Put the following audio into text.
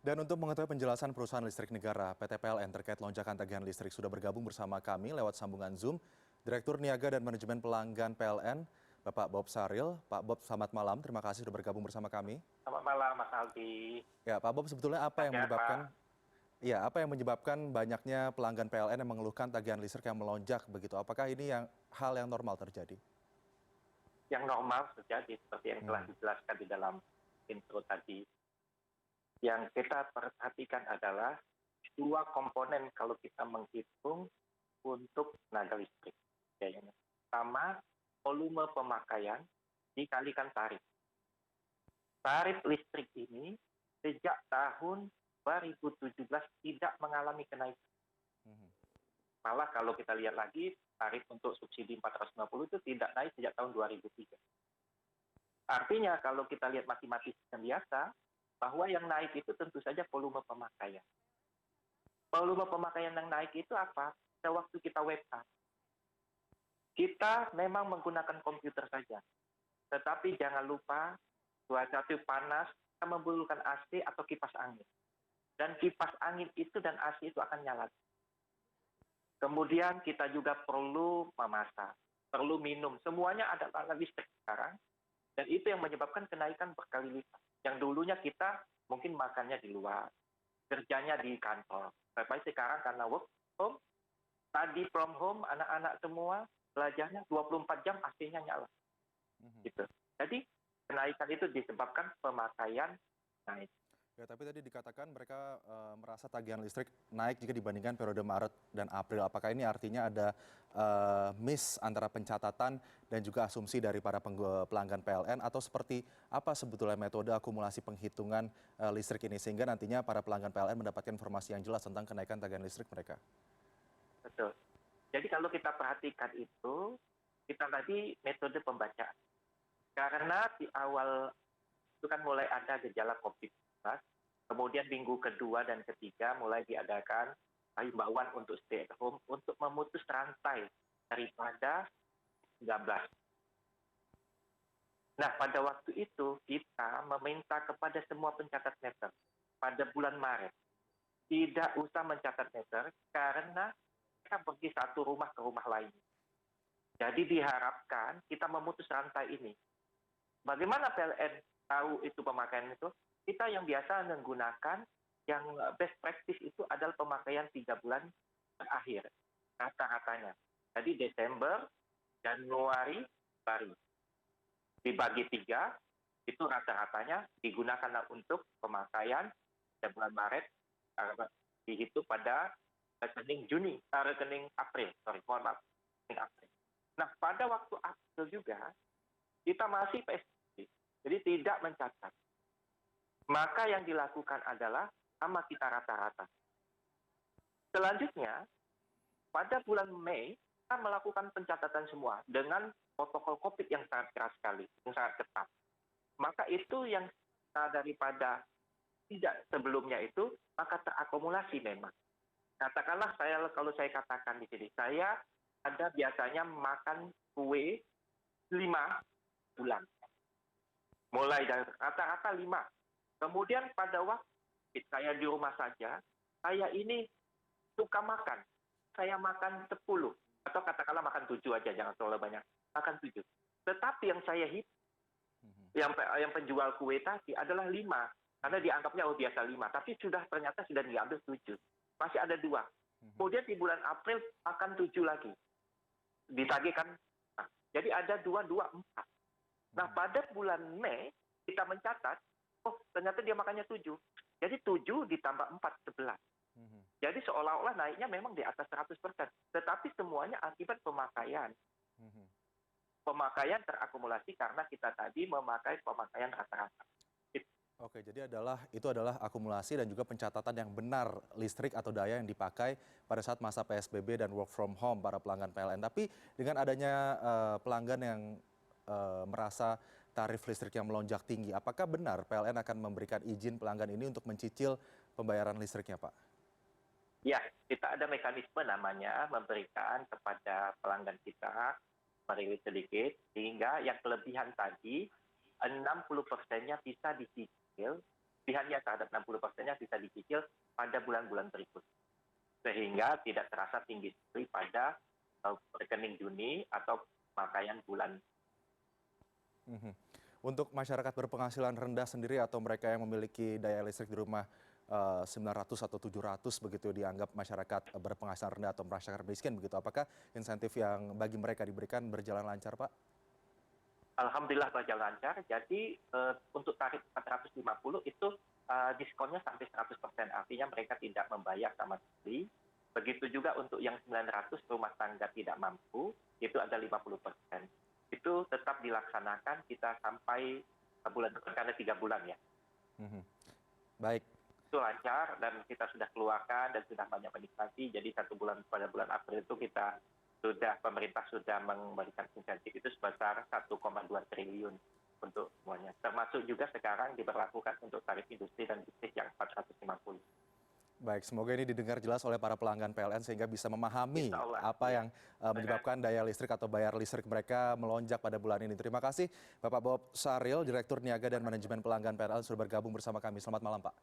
Dan untuk mengetahui penjelasan perusahaan listrik negara PT PLN terkait lonjakan tagihan listrik sudah bergabung bersama kami lewat sambungan Zoom, Direktur Niaga dan Manajemen Pelanggan PLN, Bapak Bob Saril. Pak Bob, selamat malam. Terima kasih sudah bergabung bersama kami. Selamat malam, Mas Aldi. Ya, Pak Bob, sebetulnya Sehat, Pak. apa yang menyebabkan banyaknya pelanggan PLN yang mengeluhkan tagihan listrik yang melonjak begitu? Apakah ini hal yang normal terjadi? Yang normal terjadi seperti yang telah Hmm. dijelaskan di dalam intro tadi. Yang kita perhatikan adalah dua komponen kalau kita menghitung untuk tenaga listrik. Yang pertama, volume pemakaian dikalikan tarif. Tarif listrik ini sejak tahun 2017 tidak mengalami kenaikan. Mhm. Malah kalau kita lihat lagi, tarif untuk subsidi 450 itu tidak naik sejak tahun 2003. Artinya kalau kita lihat matematis yang biasa, bahwa yang naik itu tentu saja volume pemakaian. Volume pemakaian yang naik itu apa? Pada waktu kita WFH. Kita memang menggunakan komputer saja. Tetapi jangan lupa, cuaca itu panas, kita memerlukan AC atau kipas angin. Dan kipas angin itu dan AC itu akan nyala. Kemudian kita juga perlu memasak, perlu minum. Semuanya ada alat listrik sekarang. Dan itu yang menyebabkan kenaikan berkali lipat. Yang dulunya kita mungkin makannya di luar, kerjanya di kantor. Tapi sekarang karena work home, study from home, anak-anak semua belajarnya 24 jam AC-nya nyala. Mhm. Gitu. Jadi kenaikan itu disebabkan pemakaian naik. Ya, tapi tadi dikatakan mereka merasa tagihan listrik naik jika dibandingkan periode Maret dan April. Apakah ini artinya ada miss antara pencatatan dan juga asumsi dari para pelanggan PLN atau seperti apa sebetulnya metode akumulasi penghitungan listrik ini sehingga nantinya para pelanggan PLN mendapatkan informasi yang jelas tentang kenaikan tagihan listrik mereka? Betul. Jadi kalau kita perhatikan itu, kita tadi metode pembacaan. Karena di awal itu kan mulai ada gejala COVID-19, kemudian minggu kedua dan ketiga mulai diadakan himbauan untuk stay at home untuk memutus rantai daripada 19. Nah, pada waktu itu kita meminta kepada semua pencatat meter pada bulan Maret tidak usah mencatat meter karena kita pergi satu rumah ke rumah lain. Jadi diharapkan kita memutus rantai ini. Bagaimana PLN tahu itu pemakaian itu? Kita yang biasa menggunakan yang best practice itu adalah pemakaian 3 bulan terakhir rata-ratanya. Jadi Desember, Januari, Februari dibagi 3 itu rata-ratanya digunakan untuk pemakaian pada bulan Maret dihitung pada rekening April, mohon maaf, rekening April. Nah, pada waktu April juga kita masih PSBB, jadi tidak mencatat. Maka yang dilakukan adalah sama kita rata-rata. Selanjutnya, pada bulan Mei, kita melakukan pencatatan semua dengan protokol COVID yang sangat keras sekali, yang sangat ketat. Maka itu yang daripada tidak sebelumnya itu, maka terakumulasi memang. Katakanlah kalau saya katakan di sini, saya ada biasanya makan kue 5 bulan. Mulai dari rata-rata 5. Kemudian pada waktu saya di rumah saja, saya ini suka makan. Saya makan 10. Atau katakanlah makan 7 aja, jangan terlalu banyak. Makan 7. Tetapi yang saya hitung, yang penjual kue tadi adalah 5. Karena dianggapnya biasa 5. Tapi ternyata sudah diambil 7. Masih ada 2. Kemudian di bulan April makan 7 lagi. Ditagihkan. Nah, jadi ada 2, 2, 4. Nah, pada bulan Mei kita mencatat, ternyata dia makannya 7. Jadi 7 ditambah 4, 11. Jadi seolah-olah naiknya memang di atas 100%. Tetapi semuanya akibat pemakaian. Pemakaian terakumulasi karena kita tadi memakai pemakaian rata-rata. Oke, jadi itu adalah akumulasi dan juga pencatatan yang benar listrik atau daya yang dipakai pada saat masa PSBB dan work from home para pelanggan PLN. Tapi dengan adanya pelanggan yang merasa tarif listrik yang melonjak tinggi, apakah benar PLN akan memberikan izin pelanggan ini untuk mencicil pembayaran listriknya, Pak? Ya, kita ada mekanisme namanya memberikan kepada pelanggan kita merilis sedikit, sehingga yang kelebihan tadi 60%-nya bisa dicicil kelebihannya terhadap 60%-nya bisa dicicil pada bulan-bulan berikut. Sehingga tidak terasa tinggi sekali pada rekening Juni atau pemakaian bulan. Mhm. Untuk masyarakat berpenghasilan rendah sendiri atau mereka yang memiliki daya listrik di rumah 900 atau 700 begitu dianggap masyarakat berpenghasilan rendah atau masyarakat miskin begitu. Apakah insentif yang bagi mereka diberikan berjalan lancar, Pak? Alhamdulillah berjalan lancar. Jadi untuk tarif 450 itu diskonnya sampai 100%. Artinya mereka tidak membayar sama sekali. Begitu juga untuk yang 900 rumah tangga tidak mampu, itu ada 50%. Itu tetap dilaksanakan kita sampai bulan depan, karena 3 bulan ya. Mhm. Baik. Itu lancar dan kita sudah keluarkan dan sudah banyak menikmati. Jadi pada bulan April itu pemerintah sudah memberikan insentif itu sebesar 1,2 triliun untuk semuanya. Termasuk juga sekarang diberlakukan untuk tarif industri dan listrik yang 450. Baik, semoga ini didengar jelas oleh para pelanggan PLN sehingga bisa memahami Insya Allah, apa ya. yang menyebabkan daya listrik atau bayar listrik mereka melonjak pada bulan ini. Terima kasih Bapak Bob Saril, Direktur Niaga dan Manajemen Pelanggan PLN sudah bergabung bersama kami. Selamat malam, Pak.